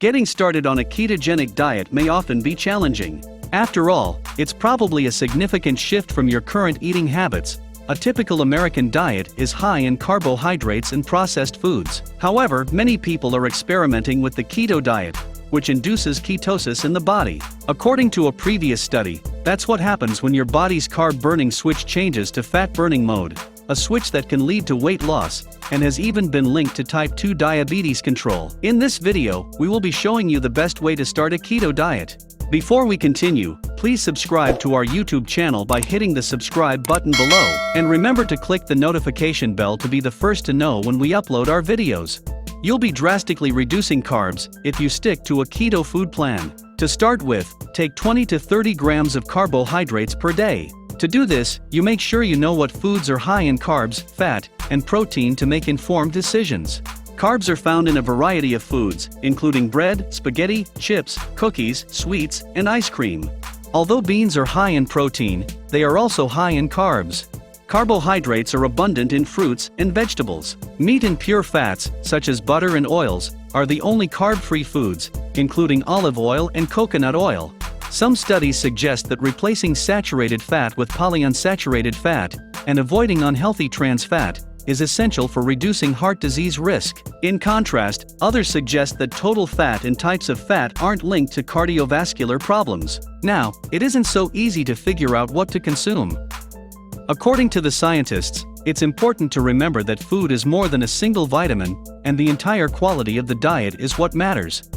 Getting started on a ketogenic diet may often be challenging. After all, it's probably a significant shift from your current eating habits. A typical American diet is high in carbohydrates and processed foods. However, many people are experimenting with the keto diet, which induces ketosis in the body. According to a previous study, that's what happens when your body's carb-burning switch changes to fat-burning mode, a switch that can lead to weight loss, and has even been linked to type 2 diabetes control. In this video, we will be showing you the best way to start a keto diet. Before we continue, please subscribe to our YouTube channel by hitting the subscribe button below, and remember to click the notification bell to be the first to know when we upload our videos. You'll be drastically reducing carbs if you stick to a keto food plan. To start with, take 20 to 30 grams of carbohydrates per day. To do this, you make sure you know what foods are high in carbs, fat, and protein to make informed decisions. Carbs are found in a variety of foods, including bread, spaghetti, chips, cookies, sweets, and ice cream. Although beans are high in protein, they are also high in carbs. Carbohydrates are abundant in fruits and vegetables. Meat and pure fats, such as butter and oils, are the only carb-free foods, including olive oil and coconut oil. Some studies suggest that replacing saturated fat with polyunsaturated fat, and avoiding unhealthy trans fat, is essential for reducing heart disease risk. In contrast, others suggest that total fat and types of fat aren't linked to cardiovascular problems. Now, it isn't so easy to figure out what to consume. According to the scientists, it's important to remember that food is more than a single vitamin, and the entire quality of the diet is what matters.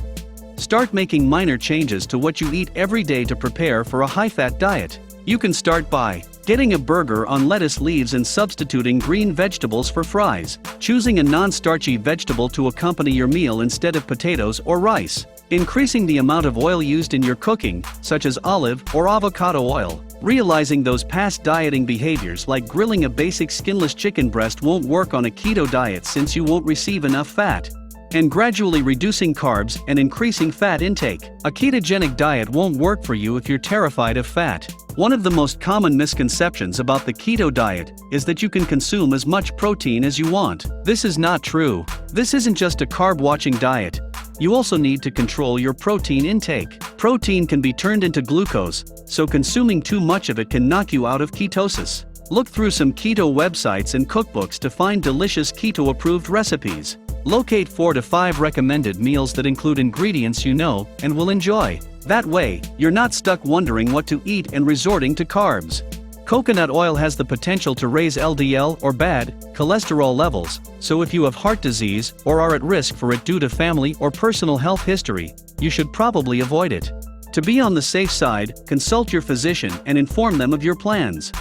Start making minor changes to what you eat every day to prepare for a high-fat diet. You can start by getting a burger on lettuce leaves and substituting green vegetables for fries, choosing a non-starchy vegetable to accompany your meal instead of potatoes or rice, increasing the amount of oil used in your cooking, such as olive or avocado oil, realizing those past dieting behaviors like grilling a basic skinless chicken breast won't work on a keto diet since you won't receive enough fat, and gradually reducing carbs and increasing fat intake. A ketogenic diet won't work for you if you're terrified of fat. One of the most common misconceptions about the keto diet is that you can consume as much protein as you want. This is not true. This isn't just a carb-watching diet. You also need to control your protein intake. Protein can be turned into glucose, so consuming too much of it can knock you out of ketosis. Look through some keto websites and cookbooks to find delicious keto-approved recipes. Locate 4 to 5 recommended meals that include ingredients you know and will enjoy. That way, you're not stuck wondering what to eat and resorting to carbs. Coconut oil has the potential to raise LDL or bad cholesterol levels, so if you have heart disease or are at risk for it due to family or personal health history, you should probably avoid it. To be on the safe side, consult your physician and inform them of your plans.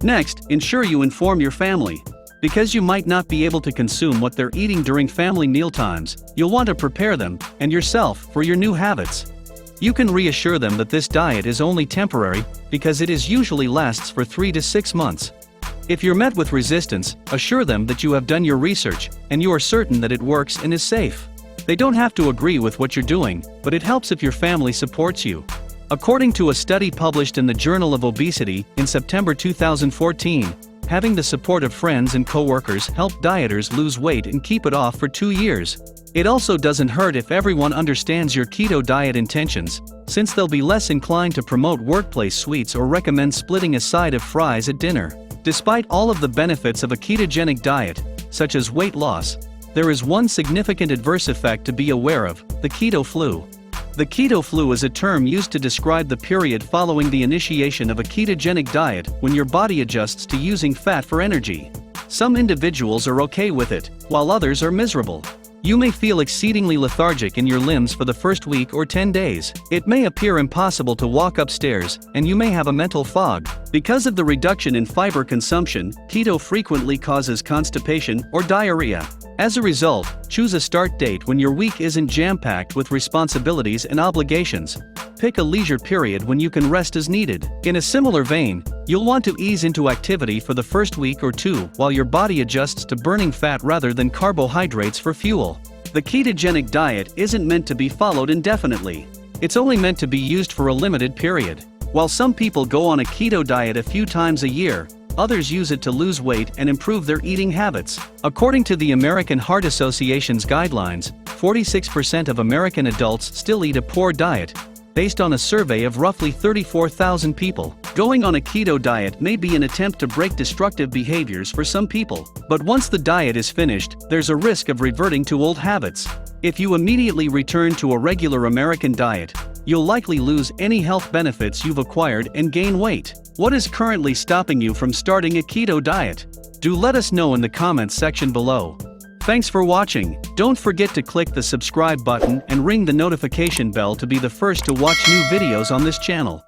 Next, ensure you inform your family. Because you might not be able to consume what they're eating during family mealtimes, you'll want to prepare them, and yourself, for your new habits. You can reassure them that this diet is only temporary, because it usually lasts for 3 to 6 months. If you're met with resistance, assure them that you have done your research, and you are certain that it works and is safe. They don't have to agree with what you're doing, but it helps if your family supports you. According to a study published in the Journal of Obesity in September 2014, having the support of friends and coworkers helped dieters lose weight and keep it off for 2 years. It also doesn't hurt if everyone understands your keto diet intentions, since they'll be less inclined to promote workplace sweets or recommend splitting a side of fries at dinner. Despite all of the benefits of a ketogenic diet, such as weight loss, there is one significant adverse effect to be aware of: the keto flu. The keto flu is a term used to describe the period following the initiation of a ketogenic diet when your body adjusts to using fat for energy. Some individuals are okay with it, while others are miserable. You may feel exceedingly lethargic in your limbs for the first week or 10 days. It may appear impossible to walk upstairs, and you may have a mental fog. Because of the reduction in fiber consumption, keto frequently causes constipation or diarrhea. As a result, choose a start date when your week isn't jam-packed with responsibilities and obligations. Pick a leisure period when you can rest as needed. In a similar vein, you'll want to ease into activity for the first week or 2 while your body adjusts to burning fat rather than carbohydrates for fuel. The ketogenic diet isn't meant to be followed indefinitely. It's only meant to be used for a limited period. While some people go on a keto diet a few times a year, others use it to lose weight and improve their eating habits. According to the American Heart Association's guidelines, 46% of American adults still eat a poor diet, based on a survey of roughly 34,000 people. Going on a keto diet may be an attempt to break destructive behaviors for some people, but once the diet is finished, there's a risk of reverting to old habits. If you immediately return to a regular American diet, you'll likely lose any health benefits you've acquired and gain weight. What is currently stopping you from starting a keto diet? Do let us know in the comments section below. Thanks for watching. Don't forget to click the subscribe button and ring the notification bell to be the first to watch new videos on this channel.